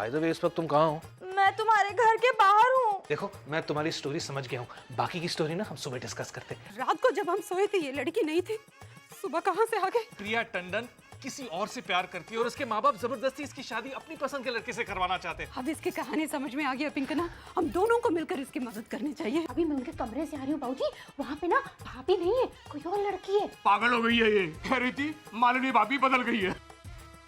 By the way इस वक्त तुम कहाँ हो? मैं तुम्हारे घर के बाहर हूँ। देखो मैं तुम्हारी स्टोरी समझ गया हूँ, बाकी की स्टोरी ना हम सुबह डिस्कस करते हैं। रात को जब हम सोए थे ये लड़की नहीं थी, सुबह कहाँ से आ गई? प्रिया टंडन किसी और से प्यार करती है और उसके माँ बाप जबरदस्ती इसकी शादी अपनी पसंद के लड़के से करवाना चाहते हैं। अब इसकी कहानी समझ में आ गया पिंकना, हम दोनों को मिलकर इसकी मदद करनी चाहिए। अभी मैं उनके कमरे से आ रही हूँ बाबूजी, वहाँ पे ना भाभी नहीं है, कोई और लड़की है। पागल हो गई है ये, कह रही थी मालिनी भाभी बदल गई है।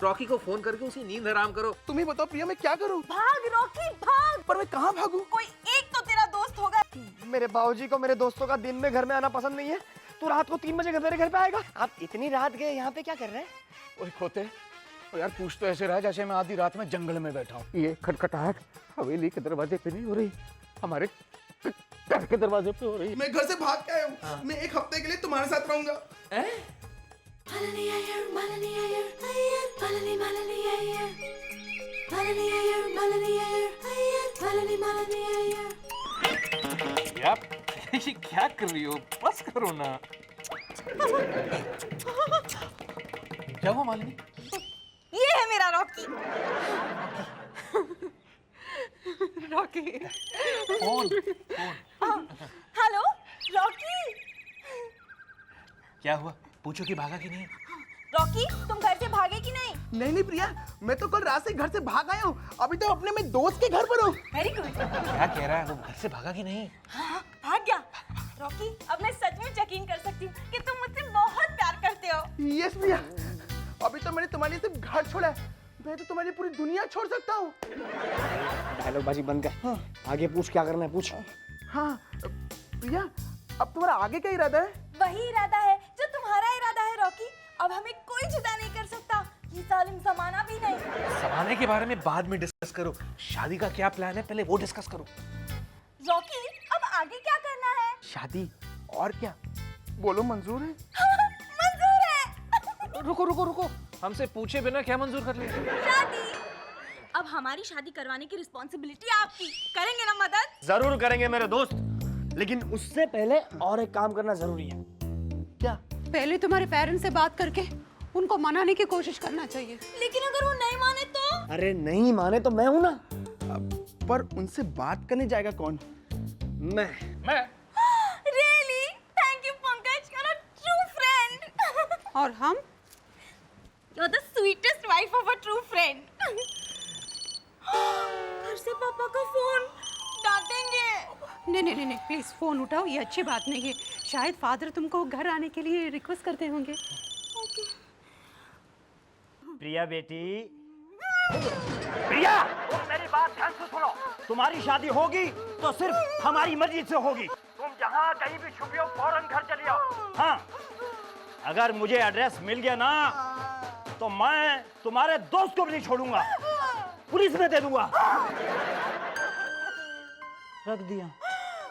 रॉकी को फोन करके उसकी नींद हराम करो। तुम ही बताओ प्रिया मैं क्या करूं? भाग रॉकी भाग। पर मैं कहाँ भागूं? कोई एक तो तेरा दोस्त होगा। मेरे बाबूजी को मेरे दोस्तों का दिन में घर में आना पसंद नहीं है। तू रात को 3 बजे मेरे घर पे आएगा? आप इतनी रात गए यहाँ पे क्या कर रहे हैं? ओए खोते, ओ यार पूछ तो ऐसे रहा जैसे मैं आधी रात में जंगल में बैठा हूँ। ये खटखटाहट हवेली के दरवाजे पे नहीं हो रही, हमारे घर के दरवाजे पे हो रही है। मैं घर से भाग के आया हूँ। मैं 1 हफ्ते के लिए तुम्हारे साथ रहूंगा। ये क्या कर रही हो? बस करो ना। क्या हुआ मालिनी? ये है मेरा रॉकी। रॉकी कौन? Hello Rocky. क्या हुआ? पूछो कि भागा कि नहीं? रॉकी तुम घर से भागे कि नहीं? नहीं प्रिया, मैं तो कल रात से घर से भाग आया हूँ। अभी तो अपने मैं दोस्त के घर पर हूँ। Very good. क्या कह रहा है वो? घर से भागा कि नहीं? हाँ भाग गया। रॉकी अब मैं सचमुच यकीन कर सकती हूँ कि तुम मुझसे बहुत प्यार करते हो। यस प्रिया, अभी तो मैंने तुम्हारे लिए सिर्फ घर छोड़ा है, मैं तो तुम्हारी पूरी दुनिया छोड़ सकता हूँ। डायलॉग बाजी बंद कर। हाँ। आगे पूछ, क्या करना है पूछ। हाँ प्रिया, अब तुम्हारा आगे क्या इरादा है? वही इरादा है जो तुम्हारा इरादा है रॉकी। अब हमें कोई जुदा नहीं कर सकता, ये जालिम जमाना भी नहीं। जमाने के बारे में बाद में डिस्कस करो, शादी का क्या प्लान है पहले वो डिस्कस करो। रॉकी अब आगे क्या करना है? शादी और क्या? बोलो मंजूर है? मंजूर है। रुको रुको रुको, हमसे पूछे बिना क्या मंजूर कर लिया? शादी। अब हमारी शादी करवाने की रिस्पॉन्सिबिलिटी आपकी, करेंगे ना मदद? जरूर करेंगे मेरे दोस्त, लेकिन उससे पहले और एक काम करना जरूरी है। क्या? पहले तुम्हारे पेरेंट्स से बात करके उनको मनाने की कोशिश करना चाहिए। लेकिन अगर वो नहीं माने तो? अरे नहीं माने तो मैं हूं ना। पर उनसे बात करने जाएगा कौन? मैं Really? Thank you Pankaj, you're a true friend. और हम? You're the sweetest wife of a true friend. घर से पापा का फोन, डांटेंगे। नहीं प्लीज फोन उठाओ, ये अच्छी बात नहीं है। शायद फादर तुमको घर आने के लिए रिक्वेस्ट करते होंगे। प्रिया बेटी, प्रिया तुम मेरी बात ध्यान से सुनो। तुम्हारी शादी होगी तो सिर्फ हमारी मर्जी से होगी। तुम जहाँ कहीं भी छुपी हो फौरन घर चली आओ। हाँ, अगर मुझे एड्रेस मिल गया ना तो मैं तुम्हारे दोस्त को भी नहीं छोड़ूंगा, पुलिस में दे दूंगा। रख दिया।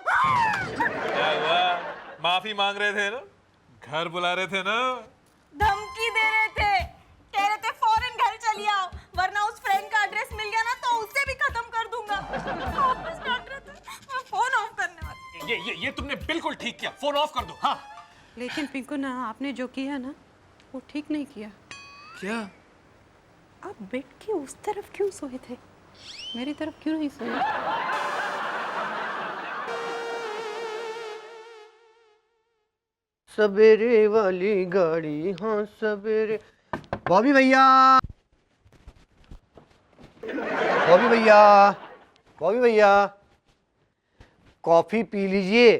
क्या हुआ? माफी मांग रहे थे ना, घर बुला रहे थे ना। धमकी दे रहे थे, कह रहे थे फौरन घर चली आओ, वरना उस फ्रेंड का एड्रेस मिल गया ना तो उसे भी खत्म कर दूंगा। वापस डांट रहे थे, मैं फोन ऑफ करने वाली। ये तुमने बिल्कुल ठीक किया, फोन ऑफ कर दो। हाँ। लेकिन पिंकू ना, आपने जो किया ना वो ठीक नहीं किया। क्या? आप बेड के उस तरफ क्यों सोए थे, मेरी तरफ क्यों नहीं सोए? सवेरे वाली गाड़ी, हाँ सवेरे। बॉबी भैया, बॉबी भैया, बॉबी भैया, कॉफी पी लीजिए।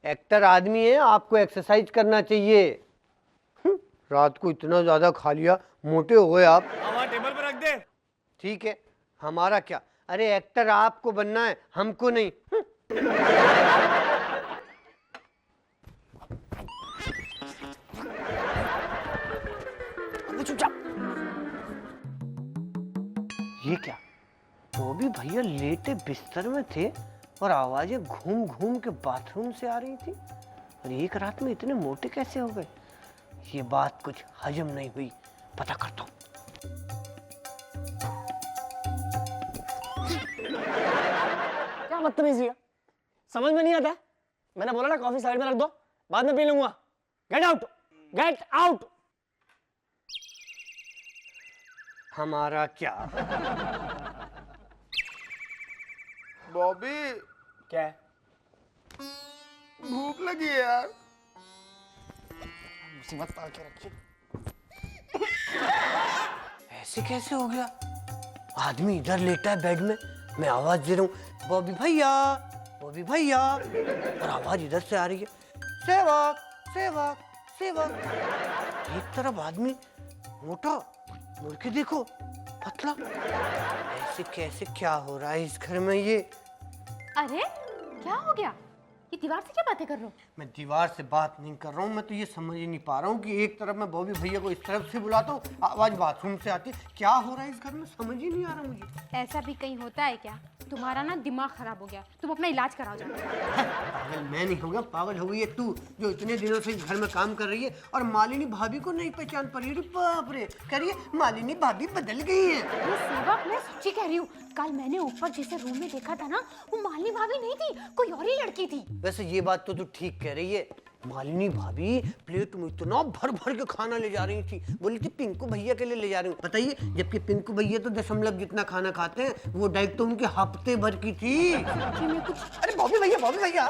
एक्टर आदमी है, आपको एक्सरसाइज करना चाहिए। रात को इतना ज्यादा खा लिया, मोटे हो गए आप। वहाँ टेबल पे रख दे। ठीक है, हमारा क्या? अरे एक्टर आपको बनना है, हमको नहीं। चुपचाप। ये क्या? बॉबी भैया लेटे बिस्तर में थे और आवाजें घूम घूम के बाथरूम से आ रही थी। और एक रात में इतने मोटे कैसे हो गए? ये बात कुछ हजम नहीं हुई, पता करता हूं। क्या बदतमीजी है, समझ में नहीं आता? मैंने बोला ना कॉफी साइड में रख दो, बाद में पी लूंगा। Get out, get out. हमारा क्या? बॉबी क्या है? भूख लगी है यार। मुसीबत पाल के रखी। ऐसे कैसे हो गया? आदमी इधर लेटा है बेड में, मैं आवाज दे रहा हूँ बॉबी भैया, बॉबी भैया, और आवाज इधर से आ रही है सेवक सेवक सेवक। एक तरफ आदमी मोटा, मुड़ के देखो पतला। ऐसे कैसे क्या हो रहा है इस घर में? ये अरे क्या हो गया? ये दीवार से क्या बातें कर रहे हो? मैं दीवार से बात नहीं कर रहा हूँ, मैं तो ये समझ ही नहीं पा रहा हूँ कि एक तरफ मैं बॉबी भैया को इस तरफ से बुलाता हूँ, आवाज बाथरूम से आती है। क्या हो रहा है इस घर में, समझ ही नहीं आ रहा मुझे। ऐसा भी कहीं होता है क्या? तुम्हारा ना दिमाग खराब हो गया, तुम अपना इलाज कराओ जाओ। पागल मैं नहीं हो गया, पागल हो गई है तू, जो इतने दिनों से इस घर में काम कर रही है और मालिनी भाभी को नहीं पहचान पा रही है। बाप रे, कह रही है मालिनी भाभी बदल गई है। ये सेवक, मैं सच्ची कह रही हूँ, कल मैंने ऊपर जिसे रूम में देखा था ना, वो मालिनी भाभी नहीं थी, कोई और ही लड़की थी। वैसे ये बात तो तू ठीक कह रही है, मालिनी भाभी प्लेट में इतना भर भर के खाना ले जा रही थी, बोली थी पिंकू भैया के लिए ले जा रही हूँ। बताइए, जबकि पिंकू भैया तो दशमलव जितना खाना खाते हैं, वो डाइट तो उनके हफ्ते भर की थी। अरे बॉबी भैया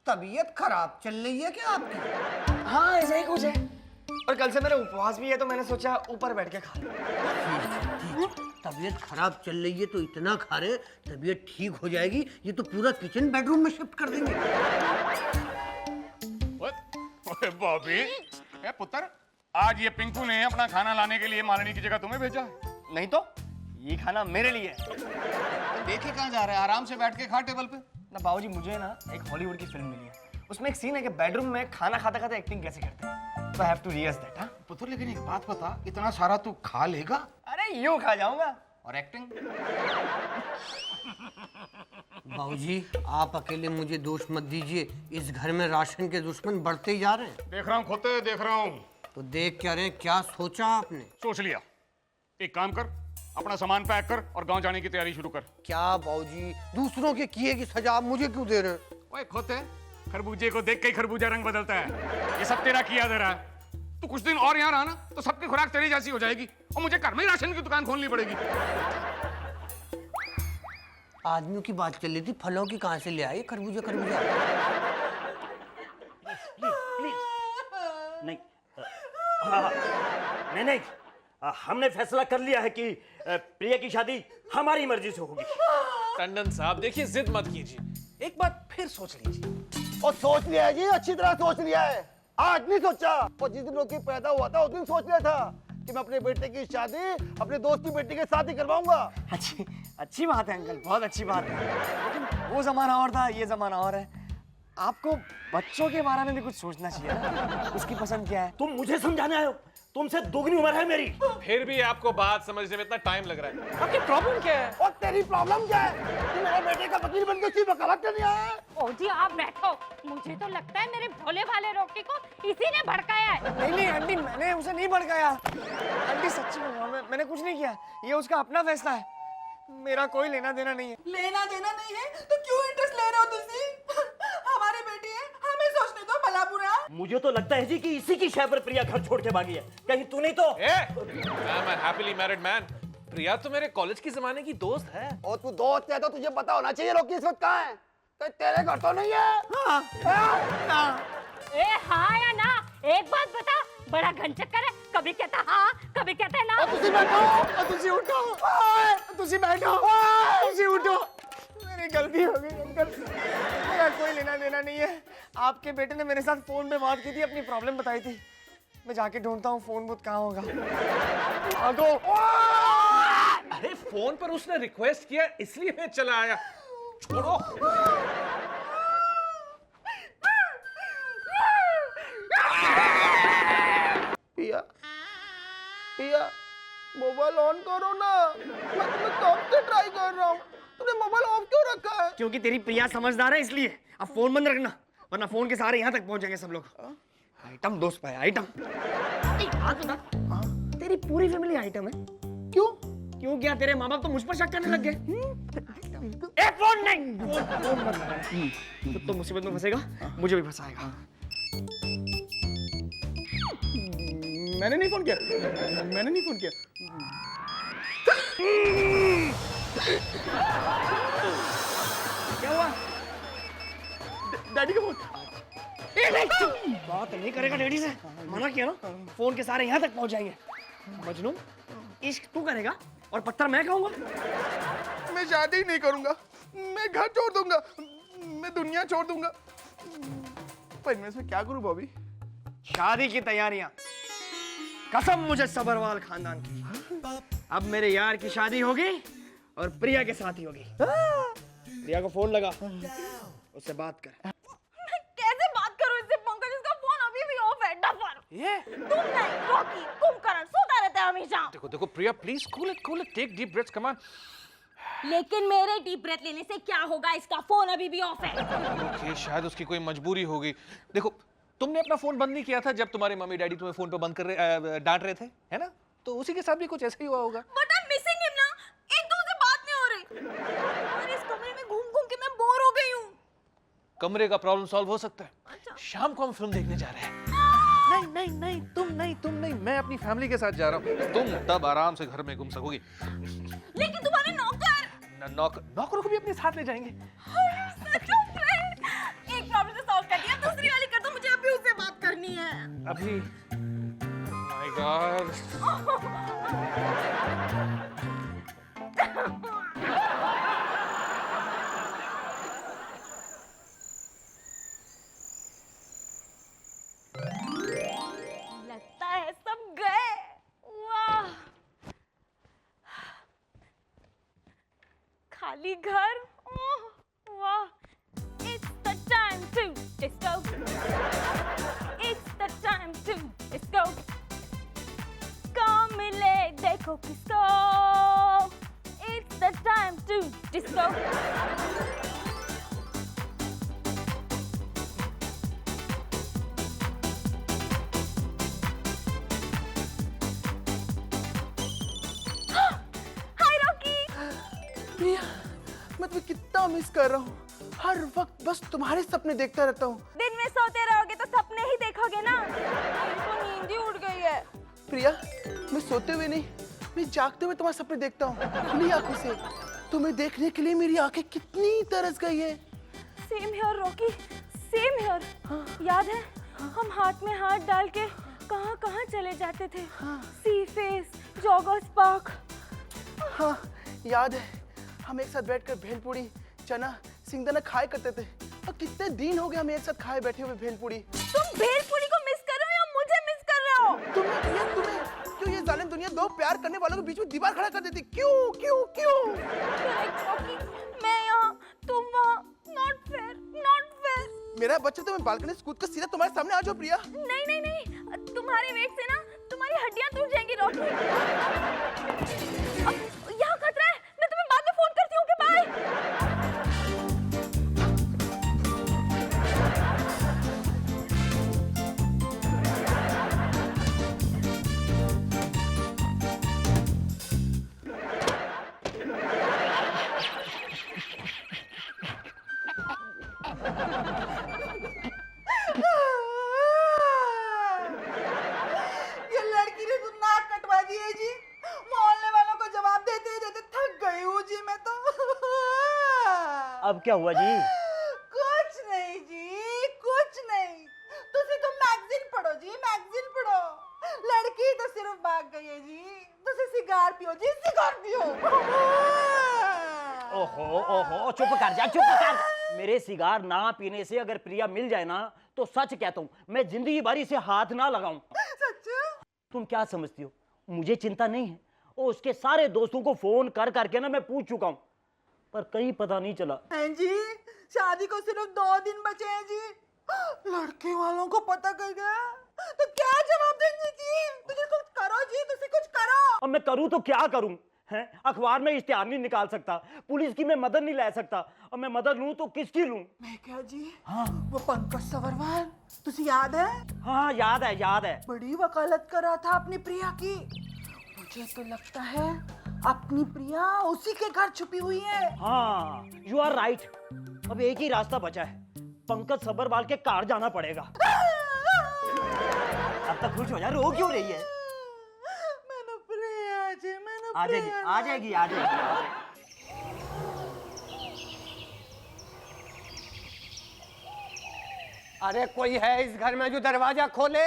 तबीयत खराब चल रही है क्या आपकी? हाँ ऐसा ही कुछ है, और कल से मेरा उपवास भी है तो मैंने सोचा ऊपर बैठ के खा लूं। तबीयत खराब चल रही है तो इतना खा रहे, तबीयत ठीक हो जाएगी, ये तो पूरा किचन बेडरूम में शिफ्ट कर देंगे। ओए बॉबी, ए पुत्र, आज ये पिंकू ने अपना खाना लाने के लिए मालिनी की जगह तुम्हें भेजा है। नहीं तो ये खाना मेरे लिए है। देखे कहाँ जा रहे हैं, आराम से बैठ के खा टेबल पे। ना बाबूजी, मुझे ना एक हॉलीवुड की फिल्म मिली है, उसमें एक सीन है कि बेडरूम में खाना खाते खाते एक्टिंग कैसे करते हैं, तो I have to rehearse that. हाँ पुत्र, लेकिन एक बात बता, इतना सारा तू खा लेगा? अरे यूं खा जाऊंगा। और एक्टिंग? बाबूजी, आप अकेले मुझे दोष मत दीजिए, इस घर में राशन के दुश्मन बढ़ते ही जा रहे हैं। देख रहा हूँ खोते, देख रहा हूँ। तो देख क्या रहे हैं, क्या सोचा आपने? सोच लिया, एक काम कर, अपना सामान पैक कर और गांव जाने की तैयारी शुरू कर। क्या बाबूजी, दूसरों के किए की सजा आप मुझे क्यों दे रहे हैं? ओए खोते, खरबूजे को देख के ही खरबूजा रंग बदलता है। ये सब तेरा किया दे रहा है। तू कुछ दिन और यहाँ रहा ना तो सबकी खुराक तेरी जैसी हो जाएगी और मुझे घर में ही राशन की दुकान खोलनी पड़ेगी। आदमियों की बात चल रही थी, फलों की कहाँ से ले आए खरबूजा? नहीं नहीं, हमने फैसला कर लिया है कि प्रिया की शादी हमारी मर्जी से होगी। टंडन साहब देखिए, जिद मत कीजिए, एक बार फिर सोच लीजिए। और सोच लिया है जी, अच्छी तरह सोच लिया है। आज नहीं सोचा, और जिस दिन रोकी पैदा हुआ था उस दिन सोच लिया था कि मैं अपने बेटे की शादी अपने दोस्त की बेटी के साथ ही करवाऊंगा। अच्छी बात है अंकल, बहुत अच्छी बात है, लेकिन वो जमाना और था, ये जमाना और है। आपको बच्चों के बारे में भी कुछ सोचना चाहिए ना, उसकी पसंद क्या है। तुम मुझे समझाने आए हो, तुमसे दोगुनी उम्र है मेरी। फिर भी आपको बात समझने में इतना टाइम लग रहा है, आपकी प्रॉब्लम क्या है? और तेरी प्रॉब्लम क्या है? तू मेरे बेटे का वकील बन के उसकी वकालत करने आया है? जी आप बैठो, मुझे तो लगता है मेरे भोले भाले रोकी को इसी ने भड़काया है। नहीं आंटी, मैंने उसे नहीं भड़काया। आंटी सच्ची में मैंने कुछ नहीं किया, ये उसका अपना फैसला है, मेरा कोई लेना देना नहीं है। लेना देना नहीं है तो क्यों इंटरेस्ट ले रहे हो तुसी? हमारी बेटी है, हमें सोचने दो भला बुरा। मुझे तो लगता है जी कि इसी की शय पर प्रिया घर छोड़ के भागी है, कहीं तू नहीं तो। I'm a happily married man. प्रिया तो मेरे कॉलेज के जमाने की दोस्त है। और तू दोस्त है तो तुझे पता होना चाहिए रोकी इस वक्त कहाँ है। तो तेरे घर तो नहीं है? ए हाँ या ना, एक बात बता, बड़ा घन चक्कर है, कभी कहता हाँ कभी कहता है ना। तुसी बैठो, तुसी उठो, तुसी बैठो, तुसी उठो। मेरी गलती हो गई अंकल, मेरा कोई लेना देना नहीं है। आपके बेटे ने मेरे साथ फोन पे बात की थी, अपनी प्रॉब्लम बताई थी, मैं जाके ढूंढता हूँ फोन बूथ कहाँ होगा। आगो। अरे फोन पर उसने रिक्वेस्ट किया इसलिए मैं चला आया, छोड़ो। पिया मोबाइल ऑन करो ना, मैं तुम्हें कब से ट्राई कर रहा हूँ, तुमने मोबाइल ऑफ क्यों रखा है? क्योंकि तेरी प्रिया समझदार है इसलिए। अब फोन बंद रखना, वरना फोन के सहारे यहाँ तक पहुंचेंगे सब लोग। आइटम दोस्त पाया, आइटम। तेरी पूरी फैमिली आइटम है। क्यों? क्यों क्या तेरे माँ बाप तो मुझ पर शक करने लग गए? फोन नहीं, फोन मत लगा। तो मुसीबत में फंसेगा, मुझे भी फंसाएगा। मैंने नहीं फोन किया, मैंने नहीं फोन किया। क्या हुआ? डैडी का फोन। बात नहीं करेगा डैडी से, मना किया ना, फोन के सारे यहाँ तक पहुँच जाएंगे। मजनू, इश्क तू करेगा और पत्थर मैं खाऊंगा? मैं शादी ही नहीं करूंगा, मैं घर छोड़ दूंगा, मैं दुनिया छोड़ दूंगा। पर मैं इसमें क्या करूं बॉबी? शादी की तैयारियां, कसम मुझे सबरवाल खानदान की। अब मेरे यार की शादी होगी और प्रिया के साथ ही होगी। प्रिया को फोन लगा, उससे बात कर। मैं कैसे बात करूं इससे पंकज? इसका फोन अभी भी ऑफ है। डफर ये तुम नहीं, रॉकी, कुंभकर्ण सोता रहता है हमेशा। देखो देखो Priya, please cool it, take deep breaths, come on. लेकिन मेरे डीप ब्रेथ लेने से क्या होगा? इसका फोन अभी भी ऑफ है। ओके, शायद उसकी कोई मजबूरी होगी। देखो, तुमने अपना फोन बंद नहीं किया था जब तुम्हारे मम्मी डैडी तुम्हें फोन पे बंद कर रहे, डांट रहे थे, है ना? तो उसी के साथ भी कुछ ऐसा ही हुआ होगा। But I am missing him ना, एक दूसरे से बात नहीं हो रही और इस कमरे में घूम घूम के मैं बोर हो गई हूँ। कमरे का प्रॉब्लम सॉल्व हो सकता है। अच्छा। शाम को हम फिल्म देखने जा रहे हैं। नहीं, तुम नहीं, मैं अपनी फैमिली के साथ जा रहा हूँ। तुम तब आराम से घर में घूम सकोगी। लेकिन तुम्हारे नौकरों को भी अपने साथ ले जाएंगे। एक प्रॉब्लम तो सॉल्व कर दिया, दूसरी वाली कर दो, मुझे अभी उससे बात करनी है। अभी माय गॉड, लगता है सब गए। वाह, खाली घर। ओह, वाह। It's the time to disco. It's the time to disco. कौन मिले देखो किसको। It's the time to disco. Hi Rocky. Priya, मैं तुम्हें कितना मिस कर रहा हूँ। हर वक्त बस तुम्हारे सपने देखता रहता हूँ। दिन में सोते रहोगे तो सपने ही देखोगे ना। तो नींद ही उड़ गई है। प्रिया, मैं सोते हुए नहीं, मैं जागते हुए तुम्हारे सपने देखता हूँ, खुली आंखों से। तुम्हें देखने के लिए मेरी आंखें कितनी तरस गई है। Same here Rocky, same here. याद है हम हाथ में हाथ डाल के कहाँ कहाँ चले जाते थे? सी फेस, जॉगर्स पार्क। हाँ, याद है हम एक साथ बैठकर भेलपूरी, चना, सिंगदाना खाए करते थे। और कितने दिन हो गए हम एक साथ खाए बैठे हुए भेलपूरी। तुम भेलपूरी को मिस कर रहे हो या मुझे मिस कर रहे हो? तुम्हें क्यों ये जालिम दुनिया दो प्यार करने वालों के बीच में दीवार खड़ा कर देती? क्यों क्यों क्यों? Correct, रॉकी, मैं यहाँ, तुम वहाँ। Not fair, not fair। मेरा बच्चा तो मैं बालकनी से कूद कर सीधा तुम्हारे सामने आ जाओ प्रिया। नहीं नहीं नहीं, तुम्हारे वेट से ना तुम्हारी हड्डियाँ टूट जाएंगी रॉकी। यहाँ खतरा है, मैं तुम्हें बाद में फोन करती हूँ। कि बाय। ये लड़की ने तो नाक कटवा दी है जी। मोहल्ले वालों को जवाब देते देते थक गई हूँ जी मैं तो। अब क्या हुआ जी? कुछ नहीं जी, कुछ नहीं। तुसी तो मैगजीन पढ़ो जी, मैगजीन पढ़ो। लड़की तो सिर्फ भाग गई है जी। तुसी सिगार पियो जी, सिगार पियो। ओहो ओहो, चुप कर जा, चुप कर। मेरे सिगार ना पीने से अगर प्रिया मिल जाए ना, तो सच कहता हूँ मैं जिंदगी भर इसे हाथ ना लगाऊं। सच? तुम क्या समझती हो मुझे चिंता नहीं है? और उसके सारे दोस्तों को फोन कर करके ना मैं पूछ चुका हूँ, पर कहीं पता नहीं चला। हैं जी, शादी को सिर्फ 2 दिन बचे हैं जी। लड़के वालों को पता कर गया तो क्या जवाब देंगे जी? तुझे कुछ करो जी, तुझे कुछ करो। अब मैं करूँ तो क्या करूँ? हैं, अखबार में इश्तिहार नहीं निकाल सकता, पुलिस की मैं मदद नहीं ले सकता, और मैं मदद लूँ तो किसकी लूँ? मैं क्या जी? हाँ, वो पंकज सवरवाल, तुझे याद है? हाँ याद है, याद है। बड़ी वकालत कर रहा था अपनी प्रिया की। मुझे तो लगता है अपनी प्रिया उसी के घर छुपी हुई है। हाँ, यू आर राइट। अब एक ही रास्ता बचा है, पंकज सब्बरवाल के कार जाना पड़ेगा। अब तक खुश हो जा, रो क्यों रही है? मैंने प्रिया जी, मैंने आ जाएगी, आ जाएगी, आ जाएगी। अरे कोई है इस घर में जो दरवाजा खोले?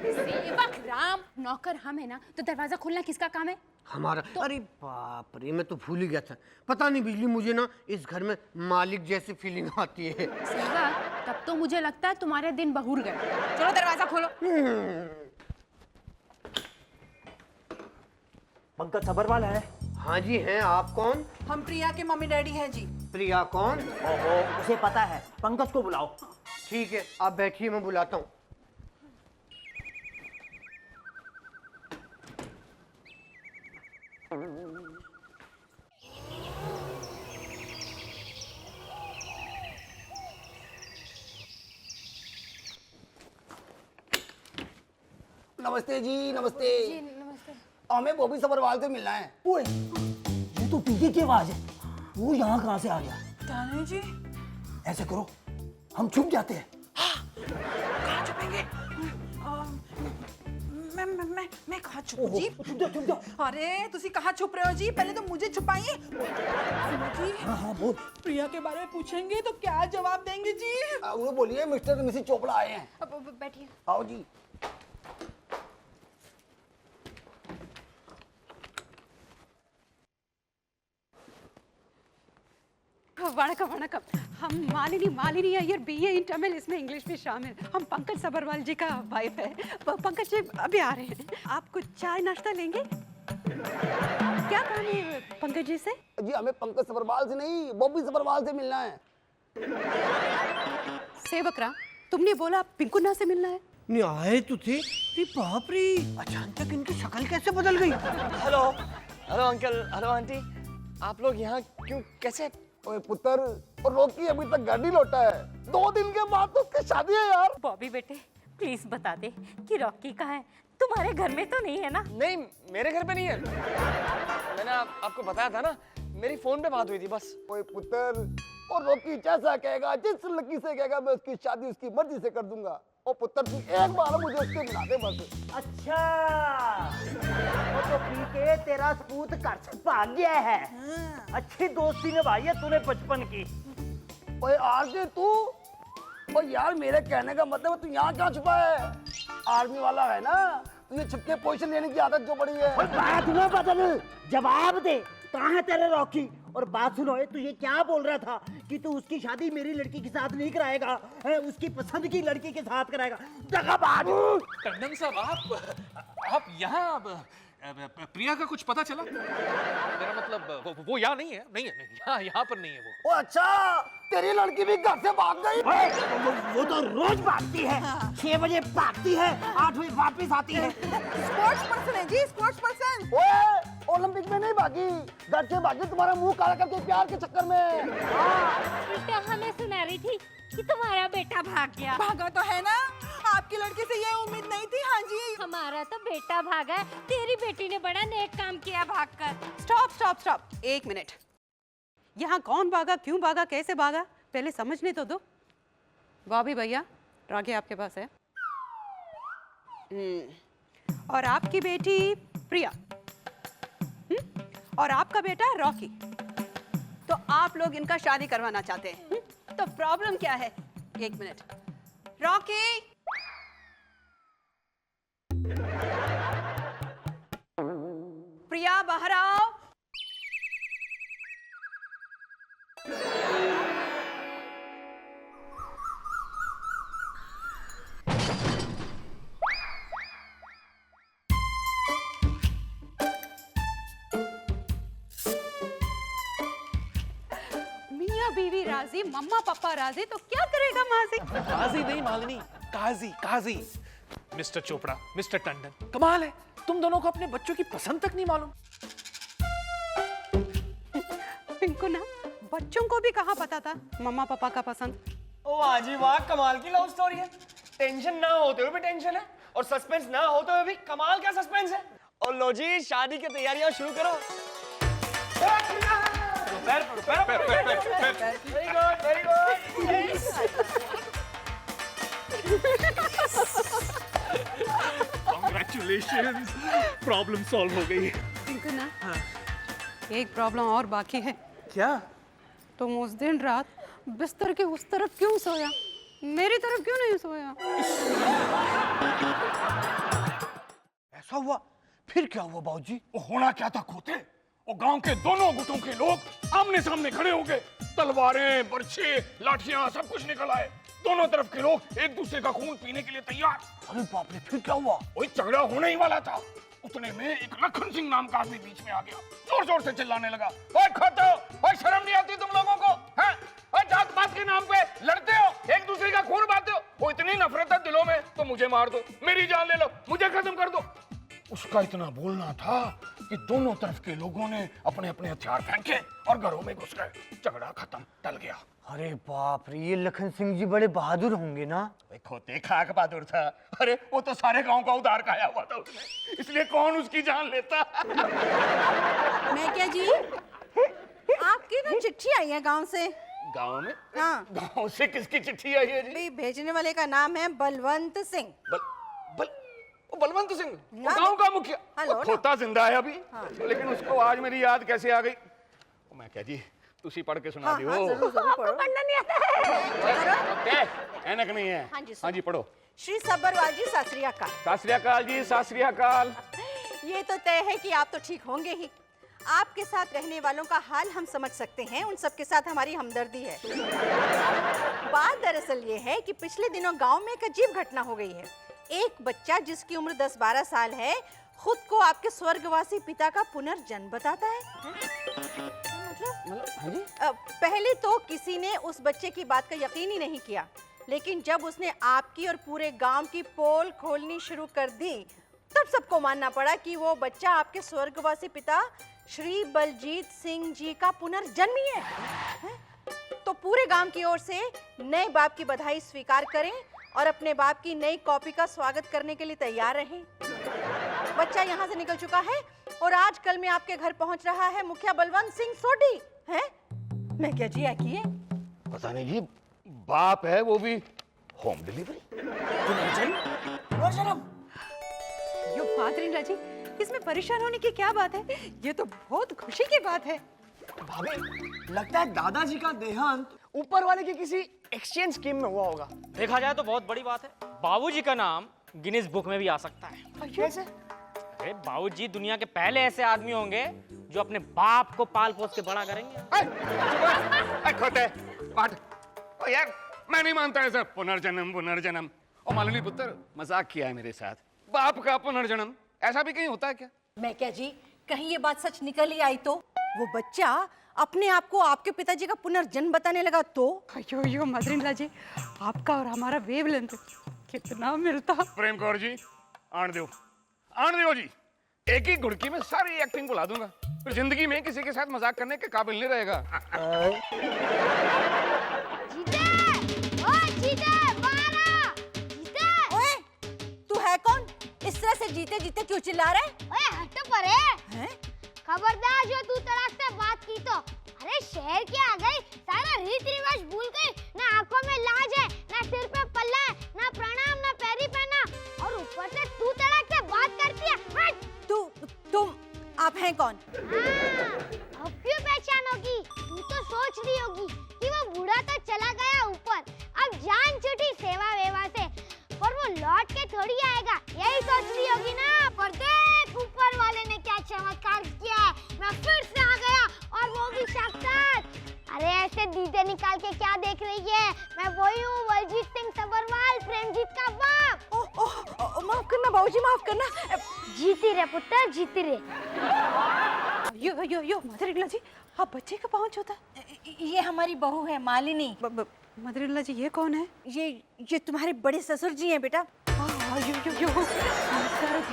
सेवक राम, नौकर हम है ना, तो दरवाजा खोलना किसका काम है? हमारा। अरे बाप रे, मैं तो भूल ही गया था। पता नहीं बिजली, मुझे ना इस घर में मालिक जैसी फीलिंग आती है। सेवक, तब तो मुझे लगता है तुम्हारे दिन बहुर गए। चलो दरवाजा खोलो। पंकज सब्रवाल है? हाँ जी हैं। आप कौन? हम प्रिया के मम्मी डैडी हैं जी। प्रिया कौन? ओहो, उसे पता है, पंकज को बुलाओ। ठीक है, आप बैठिए, मैं बुलाता हूँ। नमस्ते जी, नमस्ते। नमस्ते। हमें बॉबी सब्रवाल से मिलना है। ओए, ये तो पीके की आवाज है। वो यहाँ कहाँ से आ गया? ताने जी, ऐसे करो, हम छुप जाते हैं। कहाँ छुपेंगे? मैं कहाँ छुपूं जी? छुप जाओ। अरे तुसी कहाँ छुप रहे हो जी? पहले तो मुझे छुपाइए। जी, हाँ बोल। प्रिया के बारे में पूछेंगे तो क्या जवाब देंगे जी? उन्हें बोलिए मिस्टर मिसेस चोपड़ा आए हैं। अब बैठिए। आओ जी। वणकम वणकम। हम मालिनी अय्यर बीए इन तमिल, इसमें इंग्लिश भी शामिल। हम पंकज सब्रवाल जी का वाइफ है। पंकज जी अभी आ रहे हैं। आप कुछ चाय नाश्ता लेंगे? क्या काम है पंकज जी से? जी हमें पंकज सब्रवाल से नहीं, बॉबी सब्रवाल से मिलना है। सेवक राम, तुमने बोला पिंकू ना से मिलना है। नहीं आए तो थे। अरे बाप रे, अचानक इनकी शक्ल कैसे बदल गई? Hello hello uncle, hello aunty, आप लोग यहाँ क्यों, कैसे? ओए पुत्र, और रॉकी अभी तक घर नहीं लौटा है। 2 दिन के बाद तो उसकी शादी है यार। बॉबी बेटे प्लीज बता दे कि रॉकी कहाँ है? तुम्हारे घर में तो नहीं है ना? नहीं, मेरे घर पे नहीं है। मैंने आपको बताया था ना, मेरी फोन पे बात हुई थी बस। ओए पुत्र, और रॉकी जैसा कहेगा, जिस लड़की से कहेगा, मैं उसकी शादी उसकी मर्जी से कर दूंगा। और पुत्र तू एक बार मुझे उससे मिला दे बस। अच्छा, वो तो पी के तेरा सपूत घर से भाग गया है। अच्छी दोस्ती निभाई है तूने बचपन की। ओए आरजे तू, ओ यार मेरे कहने का मतलब है तू यहाँ क्या छुपा है? आर्मी वाला है ना, तुझे छुपके पोजीशन लेने की आदत जो पड़ी है। बात न बदल, जवाब दे, कहाँ है तेरे रॉकी? और बात सुनो, तू ये क्या बोल रहा था कि तू उसकी शादी मेरी लड़की के साथ नहीं कराएगा, उसकी पसंद की लड़की के साथ कराएगा? दगाबाज! टंडन साहब, आप यहाँ प्रिया का कुछ पता चला? मेरा मतलब वो यहाँ नहीं है, यहाँ पर नहीं है वो। ओ अच्छा, तेरी लड़की भी घर से भाग गई? वो तो रोज भागती है। 6 बजे भागती है, 8 बजे वापस आती है। स्पोर्ट्स पर्सन है जी, स्पोर्ट्स पर्सन। ओए, ओलंपिक में नहीं भागी, घर से भागी तुम्हारा मुंह काला करके प्यार के चक्कर में। बेटा हमें सुना रही थी कि तुम्हारा बेटा भाग गया। भागा तो है ना, आपकी लड़की से ये उम्मीद नहीं थी। हाँ जी, हमारा तो बेटा भागा है, तेरी बेटी ने बड़ा नेक काम किया भागकर। Stop stop stop, 1 minute. यहाँ कौन भागा, क्यों भागा, कैसे भागा, पहले समझने तो दो। बॉबी भैया, रागी आपके पास है। और आपकी बेटी प्रिया, और आपका बेटा रॉकी। तो आप लोग इनका शादी करवाना चाहते हैं। तो प्रॉब्लम क्या है? 1 मिनट। रॉकी, प्रिया बाहर आओ। मियाँ बीवी राजी, मम्मा पापा राजी, तो क्या करेगा माजी? काजी नहीं मालिनी, काजी काजी। मिस्टर चोपड़ा, मिस्टर टंडन, कमाल है, तुम दोनों को अपने बच्चों की पसंद तक नहीं मालूम। पिंकू ना, बच्चों को भी कहाँ पता था मम्मा पापा का पसंद? ओ आजी वाह, कमाल की लव स्टोरी है। टेंशन ना होते हुए भी टेंशन है, और सस्पेंस ना होते हुए भी कमाल का सस्पेंस है। और लो जी, शादी की तैयारियां शुरू करो। पैर very good, very good. Congratulations, problem solve हो गई। पिंकू ना, एक प्रॉब्लम और बाकी है। क्या? तुम उस दिन रात बिस्तर के उस तरफ क्यों सोया? मेरी तरफ क्यों नहीं सोया? ऐसा हुआ? फिर क्या हुआ बाबूजी? वो होना क्या था खोते, वो गांव के दोनों गुटों के लोग आमने सामने खड़े हो गए। तलवारें, बर्छे, लाठियां सब कुछ निकल आए। दोनों तरफ के लोग एक दूसरे का खून पीने के लिए तैयार। अरे बाप रे, फिर क्या हुआ? वही झगड़ा होने ही वाला था, उतने में एक लखन सिंह नाम का आदमी बीच में आ गया। जोर जोर से चिल्लाने लगा, ओए खोतो, ओए शर्म नहीं आती तुम लोगों को? हैं? ओए जात पात के नाम पे लड़ते हो, एक दूसरे का खून बहाते हो। वो इतनी नफरत है दिलों में तो मुझे मार दो, मेरी जान ले लो, मुझे खत्म कर दो। उसका इतना बोलना था कि दोनों तरफ के लोगों ने अपने अपने हथियार फेंके और घरों में घुस गए। झगड़ा खत्म, टल गया। अरे बाप रे, ये लखन सिंह जी बड़े बहादुर होंगे ना? खोते खाक बहादुर था। अरे वो तो सारे गांव का उधार खाया हुआ था उसने, इसलिए कौन उसकी जान लेता। मैं क्या जी, आपकी ना चिट्ठी आई है गांव से। गांव में? हाँ। गांव से किसकी चिट्ठी आई है जी? भाई भेजने वाले का नाम है बलवंत सिंह। बलवंत सिंह, वो गांव का मुखिया। हेलो वो ना। खोता जिंदा है अभी। लेकिन उसको आज मेरी याद कैसे आ गई? मैं क्या जी, तुसी पढ़ के सुना दियो। जरूर जरूर पढ़ो। पढ़ना नहीं आता है। ऐनक नहीं है। हाँ जी पढ़ो। श्री सब्बरवाल जी, सत श्री अकाल। सत श्री अकाल जी, सत श्री अकाल। ये तो तय है कि आप तो ठीक होंगे ही। आपके साथ रहने वालों का हाल हम समझ सकते हैं, उन सबके साथ हमारी हमदर्दी है। बात दरअसल ये है कि पिछले दिनों गांव में एक अजीब घटना हो गई है। एक बच्चा जिसकी उम्र 10-12 साल है, खुद को आपके स्वर्गवासी पिता का पुनर्जन्म बताता है। पहले तो किसी ने उस बच्चे की बात का यकीन ही नहीं किया, लेकिन जब उसने आपकी और पूरे गांव की पोल खोलनी शुरू कर दी, तब सबको मानना पड़ा कि वो बच्चा आपके स्वर्गवासी पिता श्री बलजीत सिंह जी का पुनर्जन्मी है। तो पूरे गांव की ओर से नए बाप की बधाई स्वीकार करें और अपने बाप की नई कॉपी का स्वागत करने के लिए तैयार रहें। बच्चा यहाँ से निकल चुका है और आज कल में आपके घर पहुंच रहा है मुखिया बलवंत सिंह सोढ़ी। हैं? मैं क्या जी है? पता नहीं जी, बाप है वो भी होम डिलीवरी। यो फादरिंडा जी, इसमें परेशान होने की क्या बात है? ये तो बहुत खुशी की बात है। भाभी, लगता है दादाजी का देहांत ऊपर वाले की किसी एक्सचेंज स्कीम में हुआ होगा। देखा जाए तो बहुत बड़ी बात है। बाबूजी का नाम गिनीज बुक में भी आ सकता है। कैसे? अरे बाबूजी दुनिया के पहले ऐसे आदमी होंगे जो अपने बाप को पाल पोस के बड़ा करेंगे। खोते, ओ यार, मैं नहीं मानता ऐसा पुनर्जन्म। ओ मालिनी पुत्र, मजाक किया है मेरे साथ। बाप का पुनर्जन्म ऐसा भी कहीं होता है क्या? मैं क्या जी, कहीं ये बात सच निकल ही आई तो वो बच्चा अपने आप को आपके पिताजी का पुनर्जन्म बताने लगा तो? यो मदरिंडा जी, आपका और हमारा वेवलेंथ कितना मिलता। प्रेम कौर जी, आन दो जी। एक ही घुड़की में सारी एक्टिंग बुला दूंगा, फिर जिंदगी में किसी के साथ मजाक करने के काबिल नहीं रहेगा। ओए, तू है कौन? इस तरह से जीते जीते क्यों चिल्ला रहा है? ओए हट परे। हैं? खबरदार जो तू तड़ाक से बात की तो। अरे शहर के आ गई, सारा रीति रिवाज भूल गई। ना आंखों में लाज है, ना सिर पे पल्ला है, ना प्रणाम, ना पैरी पहना, और ऊपर से तू तड़ाक से बात करती है। हट। तुम आप हैं कौन? अब क्यों पहचानोगी? तू तो सोच रही होगी कि वो बूढ़ा तो चला गया ऊपर, अब जान छूटी सेवा वेवा से, पर वो लौट के थोड़ी आएगा, यही सोच रही होगी ना। पर देख ऊपर वाले ने क्या चमत्कार किया है, मैं फिर से आ गया और वो भी साक्षात। अरे ऐसे दीदे निकाल के क्या देख रही है? मैं वही हूँ, बलजीत सिंह सब्बरवाल, प्रेमजीत का बाप। माफ करना बाबूजी, माफ करना। जीती रे पुत्र, जीती रे। यो मदरिंडा जी, आप बच्चे का पहुंच होता। ये हमारी बहू है मालिनी। मदरिंडा जी, ये कौन है? ये तुम्हारे बड़े ससुर जी हैं बेटा। यो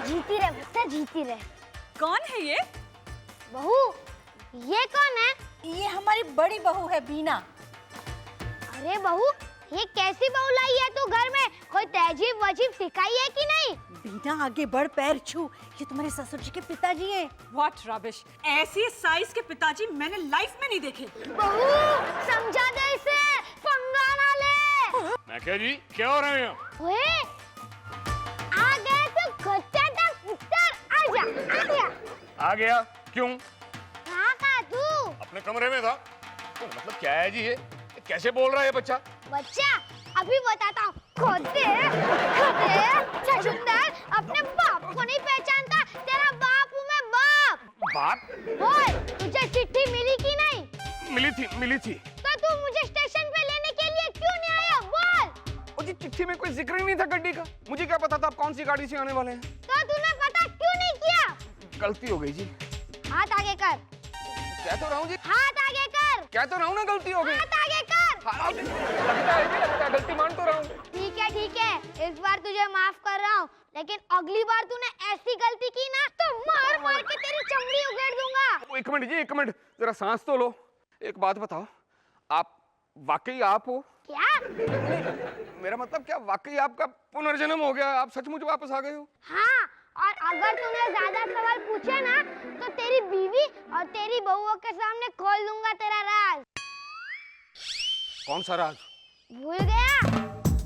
जीती रे पुत्र, जीती रे। कौन है ये? बहू, ये कौन है? ये हमारी बड़ी बहू है बीना। अरे बहू, ये कैसी बहू लाई है तू घर में? कोई तहजीब वजीब सिखाई है कि नहीं? बीना आगे बढ़, पैर छू। ये तुम्हारे ससुर जी के पिताजी हैं। What rubbish! ऐसी साइज के पिताजी मैंने लाइफ में नहीं देखे। बहू, समझा दे इसे, पंगा ना ले। मैं क्या जी, क्या हो रहे हो? ओए, आ गए तो खच्चा तक पुत्र, आजा। आ गया? क्यों? कहाँ था तू? अपने कमरे में था। मतलब क्या है जी ये? कैसे बोल रहा है बच्चा? बच्चा, अभी बताता हूँ। खोते खोते छछूंदर अपने बाप को नहीं पहचानता। तेरा बाप हूँ मैं, बाप। बाप? बोल, तुझे चिट्ठी मिली कि नहीं? मिली थी। तो तू मुझे स्टेशन पे लेने के लिए क्यों नहीं आया? बोल। ओ जी, चिट्ठी में कोई जिक्र ही नहीं था गड्डी का। मुझे क्या पता था आप कौन सी गाड़ी से आने वाले हैं। तो तूने पता क्यों नहीं किया? गलती हो गई जी। हाथ आगे कर। कह तो रहा हूँ जी। हाथ आगे कर। कह तो रहा हूँ ना, गलती हो गई। हाथ आगे कर। लगता है जी, लगता है गलती मान तो रहा हूँ। ठीक है, इस बार तुझे माफ कर रहा हूँ, लेकिन अगली बार तूने ऐसी गलती की ना तो मार मार के तेरी चमड़ी उगेड़ दूंगा। एक मिनट जी, एक मिनट, जरा सांस तो लो। एक बात बताओ, आप वाकई आप हो? क्या? मेरा मतलब क्या वाकई आपका पुनर्जन्म हो गया? आप सचमुच वापस आ गए हो? हाँ, और अगर तूने ज्यादा सवाल पूछे ना तो तेरी बीवी और तेरी बहुओं के सामने खोल दूंगा तेरा राज। कौन सा राज? भूल गया?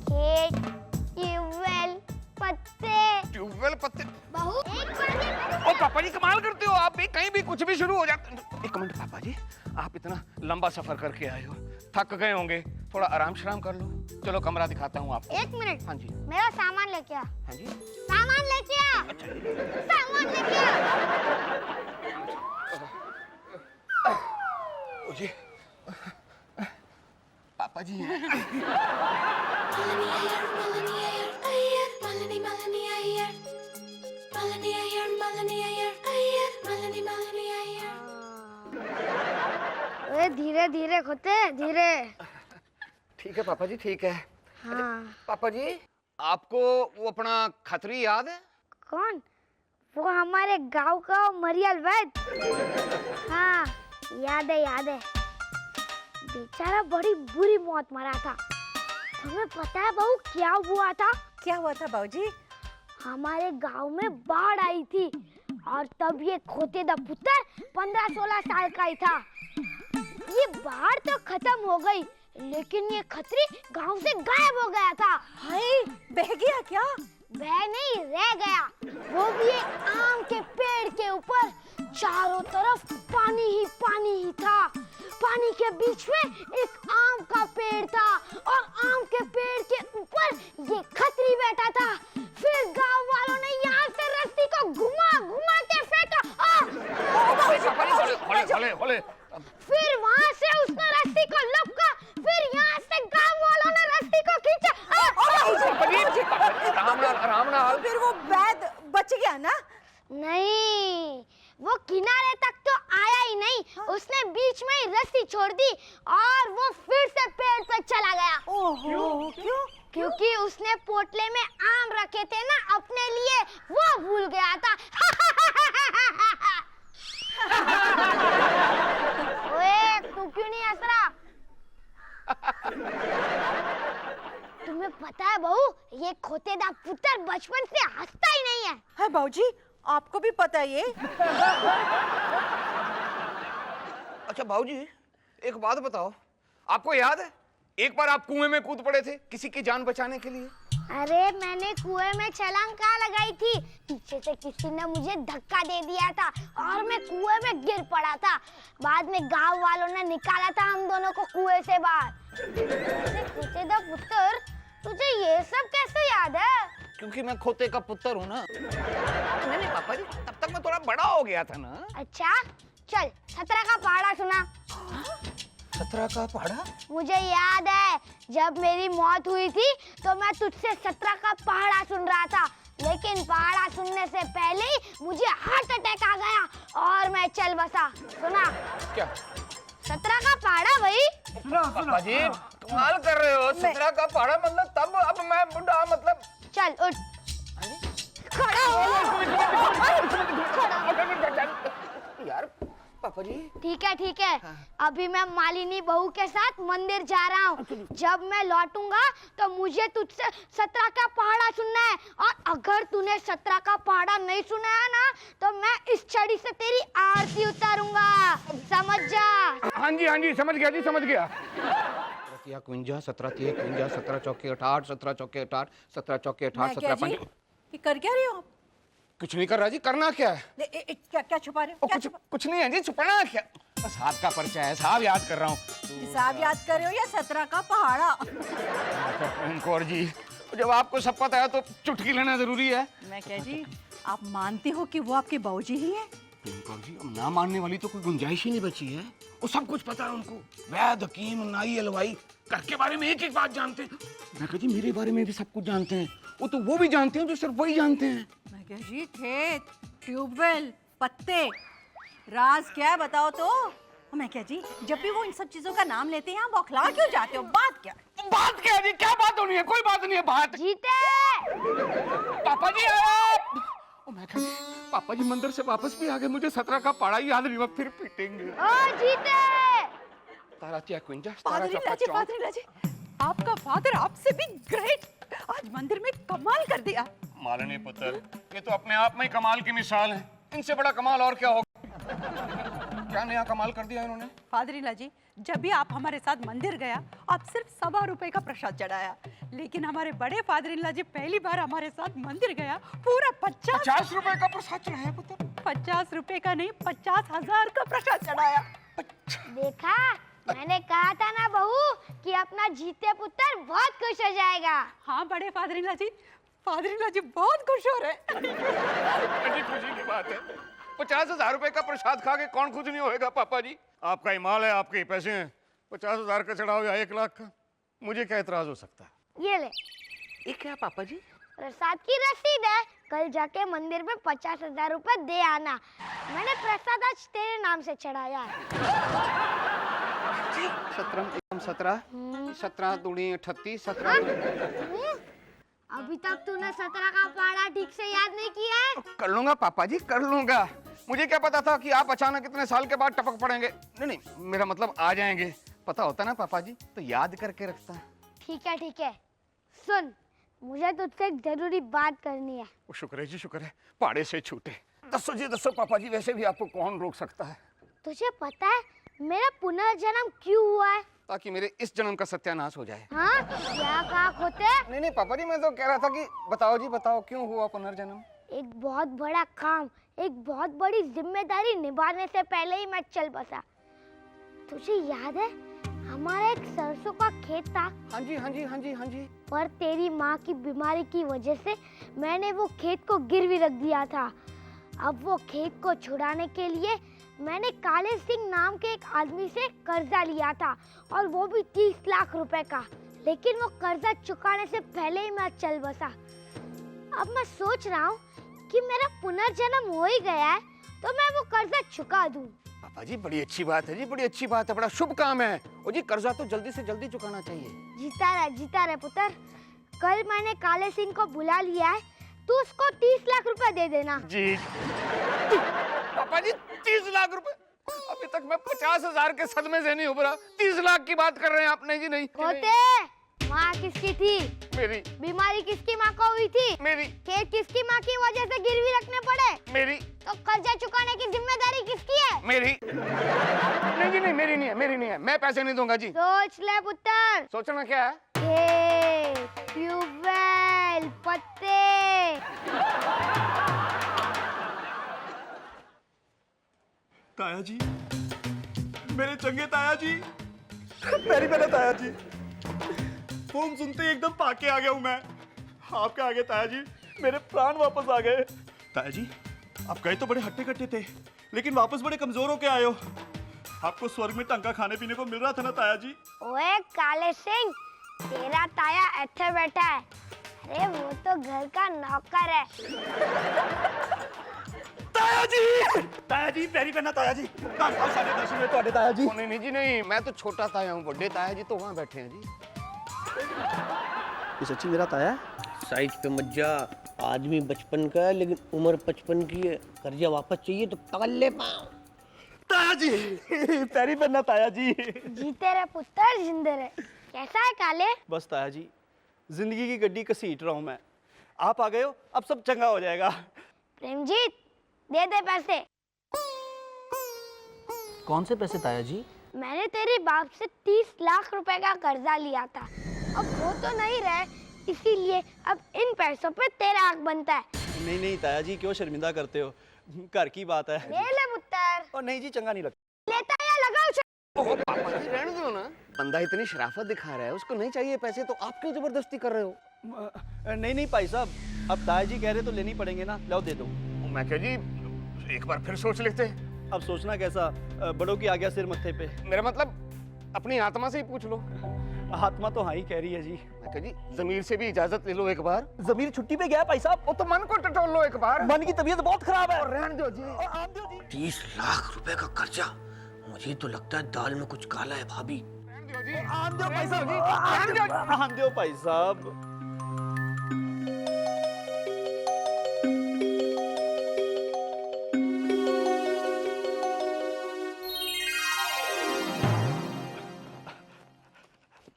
खेत, ट्यूबवेल, पत्ते। ट्यूबवेल, पत्ते? बहू, एक बार ओ पापा जी, कमाल करते हो आप भी, कहीं भी कुछ भी शुरू हो जाता। एक मिनट पापा जी, आप इतना लंबा सफर करके आए हो, थक गए होंगे, थोड़ा आराम शराम कर लो। चलो कमरा दिखाता हूँ आपको। एक मिनट। हाँ जी। मेरा सामान लेके आ। हाँ जी। सामान लेके आ। सामान लेके आ। ओ जी, पापा जी हैं। धीरे धीरे खोते, धीरे। ठीक है पापा जी, ठीक है। हाँ। पापा जी, आपको वो अपना खतरी याद है? कौन? वो हमारे गांव का मरियल वैद। हाँ, याद है, याद है। बेचारा बड़ी बुरी मौत मरा था। तुम्हें पता है बहू क्या हुआ था? क्या हुआ था बाबूजी? हमारे गांव में बाढ़ आई थी और तब ये खोते दा पुत्र 15-16 साल का ही था। ये बाढ़ तो खत्म हो गई, लेकिन ये खतरी गांव से गायब हो गया था। हाय, बह गया क्या? बह नहीं, रह गया। वो भी एक आम के पेड़ के ऊपर। चारों तरफ पानी ही था। पानी के बीच में एक आम का पेड़ था और आम के पेड़ के ऊपर ये खतरी बैठा था। फिर गांव वालों ने यहाँ से रस्सी को घुमा घुमा के फेंका। फिर वहाँ से उसने रस्सी को लपका। फिर यहाँ से गांव वालों ने रस्सी को खींचा। फिर वो वैद बच गया ना? नहीं, वो किनारे तक तो आया ही नहीं। उसने बीच में ही रस्सी छोड़ दी और वो फिर से पेड़ पर चला गया। ओहो, क्यों? क्योंकि उसने पोटले में आम रखे थे ना अपने लिए, वो भूल गया था। ओए, तू क्यों नहीं हंस रहा? तुम्हें पता है बहू, ये खोतेदार पुत्र बचपन से हंसता ही नहीं है। है बाबूजी, आपको भी पता है ये? अच्छा भाऊजी, एक बात बताओ, आपको याद है एक बार आप कुएं में कूद पड़े थे किसी की जान बचाने के लिए? अरे मैंने कुएं में छलांग कहाँ लगाई थी, पीछे से किसी ने मुझे धक्का दे दिया था और मैं कुएं में गिर पड़ा था। बाद में गांव वालों ने निकाला था हम दोनों को कुएं से बाहर। खोतेदार पुत्र, तुझे ये सब कैसे याद है? क्योंकि मैं खोते का पुत्र हूँ ना। नहीं पापा जी, तब तक मैं थोड़ा बड़ा हो गया था ना। अच्छा, चल 17 का पहाड़ा सुना। 17 का पहाड़ा? मुझे याद है, जब मेरी मौत हुई थी तो मैं तुझसे 17 का पहाड़ा सुन रहा था, लेकिन पहाड़ा सुनने से पहले ही मुझे हार्ट अटैक आ गया और मैं चल बसा। सुना? क्या? 17 का पहाड़ा भाई। पापा जी कमाल कर रहे हो। 17 का पहाड़ा मतलब तब, अब मैं बुढ़ा मतलब। चल उठ, खड़ा हो। यार पापा जी। ठीक है, अभी मैं मालिनी बहू के साथ मंदिर जा रहा हूँ। जब मैं लौटूंगा तो मुझे तुझसे 17 का पहाड़ा सुनना है, और अगर तूने 17 का पहाड़ा नहीं सुना है ना तो मैं इस छड़ी से तेरी आरती उतारूंगा, समझ जा। हाँ जी, समझ गया जी, समझ गया। 17 17 17 चौके 68, 17 चौके 68, 17 चौके 68, 17 5। ये कर क्या रहे हो आप? कुछ नहीं कर रहा जी, करना क्या है? क्या छुपा रहे हो? कुछ नहीं है जी, छुपाना क्या? बस हाथ का पर्चा है, साहब याद कर रहा हूँ। हिसाब याद कर रहे हो या 17 का पहाड़ा? कौर जी, जब आपको सब पता है तो चुटकी लेना जरूरी है। मैं क्या जी, आप मानते हो कि वो आपके बाबूजी ही हैं? कौर जी, अब ना मानने वाली तो कोई गुंजाइश ही नहीं बची है। वो सब कुछ पता है उनको, वैद, हकीम, नाई, हलवाई, घर के बारे में एक एक बात जानते हैं। मैं कहा जी मेरे बारे में भी सब कुछ जानते हैं। वो भी जानते हैं जो सिर्फ वही जानते हैं। मैं क्या जी, खेत, ट्यूबवेल, पत्ते, राज क्या है बताओ तो? मैं क्या जी, जब भी वो इन सब चीजों का नाम लेते हैं आप बौखला क्यों जाते हो? बात क्या? बात क्या है जी? क्या बात होनी है? कोई बात नहीं है। बात जीते पापा जी आया। मैं कहा पापा जी मंदिर से वापस भी आ गए, मुझे 17 का पाड़ा याद नहीं हुआ, फिर पीटेंगे। ओ जीते तारा चिया कुंजा, फादर जी, आपका फादर आपसे भी ग्रेट, आज मंदिर में कमाल कर दिया। मालनी पुत्र, ये तो अपने आप में ही कमाल की मिसाल है। इनसे बड़ा कमाल और क्या होगा? क्या नया कमाल कर दिया इन्होंने? फादर जी, जब भी आप हमारे साथ मंदिर गया, आप सिर्फ 1.25 रुपए का प्रसाद चढ़ाया, लेकिन हमारे बड़े फादर जी पहली बार हमारे साथ मंदिर गया, पूरा 50 रुपए का प्रसाद चढ़ाया पुत्र। 50 रुपए का नहीं, 50,000 का प्रसाद चढ़ाया। देखा, मैंने कहा था ना बहू कि अपना जीते पुत्र बहुत खुश हो जाएगा। हाँ बड़े फादर जी बहुत खुश हो रहे। बड़ी खुशी की बात है। 50,000 रुपए का प्रसाद खा के कौन खुश नहीं होएगा पापा जी? आपका ही माल है, आपके ही पैसे हैं। 50,000 का चढ़ाओ या 1 लाख का, मुझे क्या एतराज हो सकता है? ये ले। ये क्या पापा जी? प्रसाद की रसीद है, कल जाके मंदिर में 50,000 रुपए दे आना। मैंने प्रसाद आज तेरे नाम से चढ़ाया है। 17 दूनी 38, 17। अभी तक तूने 17 का पहाड़ा ठीक से याद नहीं किया है? कर लूंगा पापा जी, कर लूंगा। मुझे क्या पता था कि आप अचानक इतने साल के बाद टपक पड़ेंगे। नहीं, मेरा मतलब आ जाएंगे। पता होता ना पापा जी तो याद करके रखता। ठीक है। सुन, मुझे तुझसे एक जरूरी बात करनी है। शुक्र है जी, शुक्र है, पहाड़े से छूटे। दसो जी दसो पापा जी, वैसे भी आपको कौन रोक सकता है? तुझे पता है मेरा पुनर्जन्म क्यों हुआ है? ताकि मेरे इस जन्म का सत्यानाश हो जाए। हाँ, क्या कहा खोते? नहीं पापा जी, मैं तो कह रहा था कि बताओ जी, बताओ क्यों हुआ पुनर्जन्म? एक बहुत बड़ा काम, एक बहुत बड़ी जिम्मेदारी निभाने से पहले ही मैं चल बसा। तुझे याद है हमारा एक सरसों का खेत था? हाँ जी। पर तेरी माँ की बीमारी की वजह से मैंने वो खेत को गिरवी रख दिया था। अब वो खेत को छुड़ाने के लिए मैंने काले सिंह नाम के एक आदमी से कर्जा लिया था, और वो भी 30 लाख रुपए का। लेकिन वो कर्जा चुकाने से पहले ही मैं चल बसा। अब मैं सोच रहा हूँ कि मेरा पुनर्जन्म हो ही गया है तो मैं वो कर्जा चुका दूं। पापा जी बड़ी अच्छी बात है जी, बड़ी अच्छी बात है, बड़ा शुभ काम है। ओ जी, कर्जा तो जल्दी से जल्दी चुकाना चाहिए। जीता रहे पुत्र। कल मैंने काले सिंह को बुला लिया है, तू उसको 30 लाख रुपए दे देना। जी पापा जी, 30 लाख रुपए? अभी तक मैं 50,000 के सदमे से नहीं उभरा, 30 लाख की बात कर रहे हैं आप? नहीं जी नहीं। खोते, माँ किसकी थी? मेरी। बीमारी किसकी माँ को हुई थी? मेरी। खेत किसकी माँ की वजह से गिरवी रखने पड़े? मेरी। तो कर्जा चुकाने की जिम्मेदारी किसकी है? मेरी। नहीं जी नहीं, मेरी नहीं है, मैं पैसे नहीं दूंगा जी। सोच ले पुत्र। सोचना क्या है? खेत, ट्यूबवेल, पत्ते। ताया जी, मेरे चंगे ताया जी, मेरी पहले ताया जी, फोन सुनते ही एकदम पाके आ गया हूं मैं। आपके आगे ताया जी, मेरे प्राण वापस आ गए। ताया जी, आप गए तो बड़े हट्टे कट्टे थे, लेकिन वापस बड़े कमजोर होके आए हो। आपको स्वर्ग में टंका खाने पीने को मिल रहा था ना ताया जी? ओए काले सिंह, तेरा ताया ऐसे बैठा है। अरे वो तो घर का नौकर है। ताया जी पैरी पहना ताया जी। सारे दर्शन में ਤੁਹਾਡੇ ताया जी। नहीं जी नहीं, मैं तो छोटा ताया हूँ, बड़े ताया जी तो वहाँ बैठे हैं जी। ये सच्ची मेरा ताया? साइज पे मत जा, आदमी बचपन का है लेकिन उम्र 55 की है। कर्जा वापस चाहिए तो पकड़ ले पाओ। ताया जी, पैरी पहना ताया जी। जीते रहे पुत्र, जिंदे रहे। कैसा है काले? बस ताया जी, जिंदगी की गड्डी घसीट रहा हूँ मैं। आप आ गए हो, अब सब चंगा हो जाएगा। प्रेमजीत, दे दे पैसे। कौन से पैसे ताया जी? मैंने तेरे बाप से 30 लाख रुपए का कर्जा लिया था, अब वो तो नहीं रहे, इसीलिए अब इन पैसों पे तेरा हक बनता है। नहीं ताया जी, क्यों शर्मिंदा करते हो? घर की बात है। ले ले पुत्र। और नहीं जी, चंगा नहीं लगता। लेता या पापा जी रहने दो ना, बंदा इतनी शराफत दिखा रहा है, उसको नहीं चाहिए पैसे तो आप क्यों जबरदस्ती कर रहे हो? नहीं नहीं भाई साहब, अब ताया जी कह रहे तो लेनी पड़ेंगे ना, लो दे दो। मैं क्या जी एक बार फिर सोच लेते। अब सोचना कैसा, बड़ों की आ गया सिर मत्थे पे। मेरा मतलब अपनी आत्मा से ही पूछ लो। आत्मा तो हाँ ही कह रही है जी। मैं क्या जी जमीर से भी इजाजत ले लो एक बार। जमीर छुट्टी पे गया भाई साहब। वो तो मन को टटोल लो एक बार। मन की तबीयत बहुत खराब है। रहने दो जी। 30 लाख रुपए का कर्जा, मुझे तो लगता है दाल में कुछ काला है भाभी। आन दो भाई साहब, आन दो भाई साहब।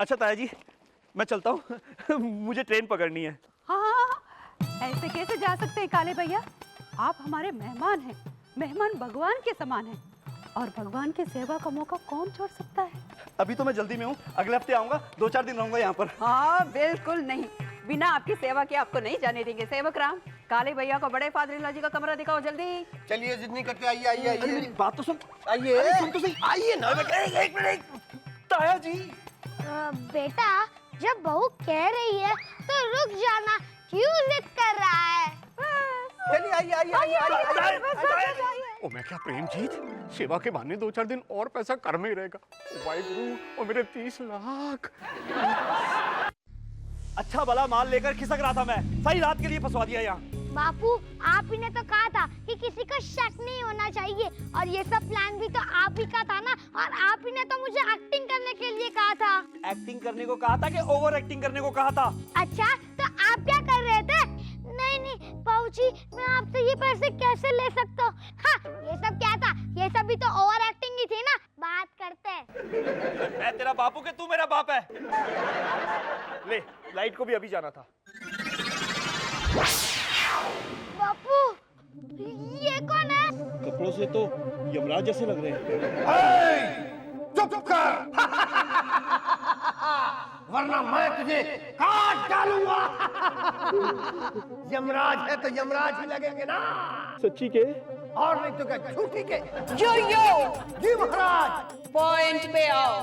अच्छा ताया जी, मैं चलता हूँ, मुझे ट्रेन पकड़नी है। हाँ, ऐसे कैसे जा सकते हैं काले भैया? आप हमारे मेहमान हैं, मेहमान भगवान के समान हैं, और भगवान की सेवा का मौका कौन छोड़ सकता है? अभी तो मैं जल्दी में हूँ, अगले हफ्ते आऊंगा, 2-4 दिन रहूंगा यहाँ पर। हाँ बिल्कुल नहीं, बिना आपकी सेवा के आपको नहीं जाने देंगे। सेवक राम, काले भैया को बड़े फादर जी का कमरा दिखाओ जल्दी। चलिए जितनी करते, आइए आइए आइए। मेरी बात तो सुन, आइए सुन तो सही, आइए ना। एक मिनट ताया जी। बेटा जब बहू कह रही है तो रुक जाना, क्यों जिद कर रहा है? चलिए आइए आइए आइए आइए। ओ मैं क्या प्रेमजीत, सेवा के बहाने 2-4 दिन और पैसा कर में ही रहेगा। ओ वाहिगुरु, ओ मेरे 30 लाख। अच्छा भला माल लेकर खिसक रहा था मैं, सही रात के लिए फंसवा दिया यहाँ। बापू आप ही ने तो कहा था कि किसी का शक नहीं होना चाहिए, और ये सब प्लान भी तो आप ही का था ना, और आप ही ने तो मुझे एक्टिंग करने के लिए कहा था। एक्टिंग करने को कहा था कि ओवर एक्टिंग करने को कहा था? अच्छा तो आप क्या कर रहे थे? नहीं नहीं बाबूजी, मैं आपसे ये पैसे कैसे ले सकता हूँ? हाँ ये सब क्या था, ये सब भी तो ओवर एक्टिंग ही थी ना, बात करते। मैं तेरा बापू के तू मेरा बाप है। ले लाइट को भी अभी जाना था। बापू ये कौन है? कपड़ों से तो यमराज जैसे लग रहे हैं। चुप कर, वरना मैं तुझे काट डालूंगा। यमराज है तो यमराज ही लगेंगे ना। सच्ची के? और नहीं तो क्या झूठी के? यो जी महाराज। पॉइंट पे आओ,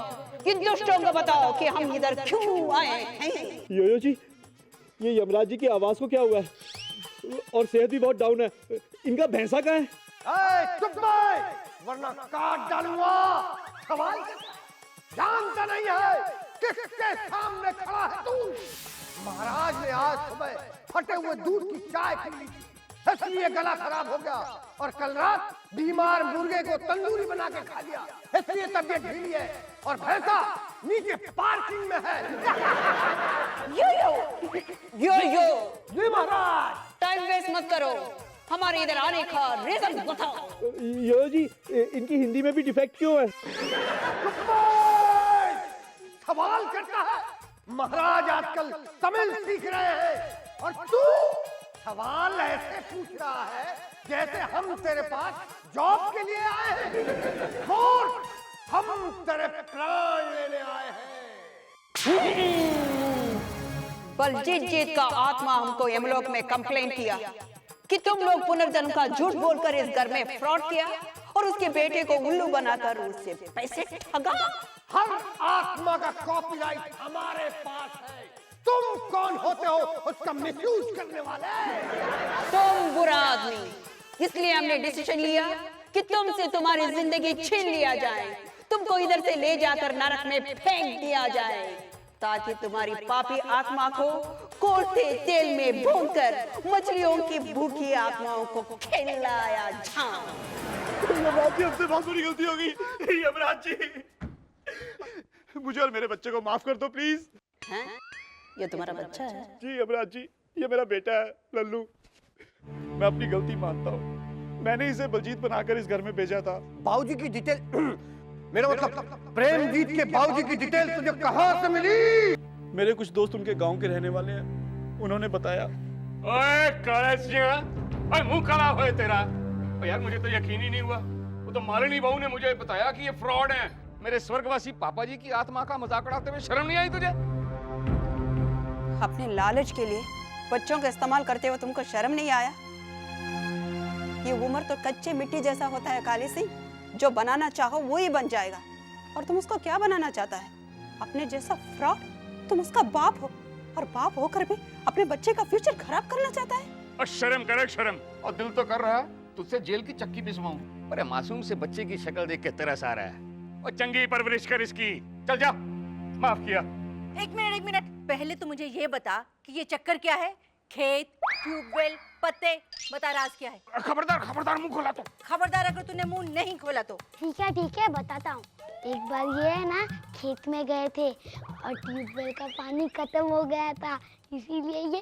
इन दुष्टों को बताओ कि हम इधर क्यों आए हैं। योयो जी, ये यमराज जी की आवाज को क्या हुआ है? और सेहत भी बहुत डाउन है, इनका भैंसा कहाँ है? चुप रहे, वरना काट डालूंगा। सवाल जानता नहीं है किसके सामने खड़ा है तू? महाराज ने आज सुबह फटे हुए दूध की चाय पी ली, इसलिए गला खराब हो गया, और कल रात बीमार मुर्गे को तंदूरी बना के खा लिया, इसलिए तबीयत ढीली है, और भैंसा नीचे पार्किंग में है। यो जी महाराज। टाइम वेस्ट मत करो, हमारे इधर आने का रीजन बताओ। योयो जी, इनकी हिंदी में भी डिफेक्ट क्यों है? सवाल करता है। महाराज आजकल तमिल सीख रहे हैं, और तू सवाल ऐसे पूछ रहा है जैसे हम तेरे पास जॉब के लिए आए हैं। बोल, हम तेरे प्राण लेने आए हैं। बलजीत जीत का आत्मा हमको यमलोक में कंप्लेंट किया कि तुम लोग पुनर्जन्म का झूठ बोलकर इस घर में फ्रॉड किया और उसके बेटे को उल्लू बनाकर उससे पैसे ठगा। हर आत्मा का कॉपीराइट हमारे पास है। तुम कौन होते हो उसका मिसयूज करने वाले? तुम बुरा आदमी, इसलिए हमने डिसीजन लिया कि तुमसे तुम्हारी जिंदगी छीन लिया जाए, तुमको इधर से ले जाकर नरक में फेंक दिया जाए, ताकि तुम्हारी पापी आत्मा को कोटे तेल में भूनकर मछलियों की भूखी आत्माओं को खिलाया जाए। यमराज जी, हमसे बहुत बड़ी गलती हो गई। यमराज जी, मुझे और मेरे बच्चे को माफ कर दो प्लीज। हैं? ये तुम्हारा बच्चा है? जी यमराज जी, ये मेरा बेटा है लल्लू। मैं अपनी गलती मानता हूँ, मैंने इसे बलजीत बनाकर इस घर में भेजा था। बाबूजी की डिटेल, मेरा मतलब प्रेमजीत के बाबूजी की डिटेल तुझे कहाँ से मिली? मेरे कुछ दोस्त उनके गांव के रहने वाले हैं, उन्होंने बताया। ओए काले सिंह, ओए मुंह काला होए तेरा। ओ यार मुझे तो यकीन ही नहीं हुआ, वो तो मालिनी बहू ने मुझे बताया कि ये फ्रॉड है। मेरे स्वर्गवासी पापा जी की आत्मा का मजाक उड़ाते हुए शर्म नहीं आई तुझे? अपने लालच के लिए बच्चों का इस्तेमाल करते हुए तुमको शर्म नहीं आया? ये उम्र तो कच्चे मिट्टी जैसा होता है काले सिंह, जो बनाना चाहो वो ही बन जाएगा, और तुम उसको क्या बनाना चाहता है? अपने जैसा फ्रॉड? तुम उसका बाप हो और बाप होकर भी अपने बच्चे का फ्यूचर खराब करना चाहता है। और शर्म करे शर्म। और दिल तो कर रहा है तुझसे जेल की चक्की पिसवाऊं। अरे मासूम से बच्चे की शक्ल देख के तरस आ रहा है। और चंगी परवरिश कर इसकी। चल जा, माफ किया। एक मिनट, पहले तो मुझे ये बता कि ये चक्कर क्या है? खेत, ट्यूबवेल, पत्ते, बता राज क्या है? खबरदार मुंह खोला तो। खबरदार अगर तूने मुंह नहीं खोला तो। ठीक है बताता हूँ। एक बार ये है ना, खेत में गए थे और ट्यूबवेल का पानी खत्म हो गया था, इसीलिए ये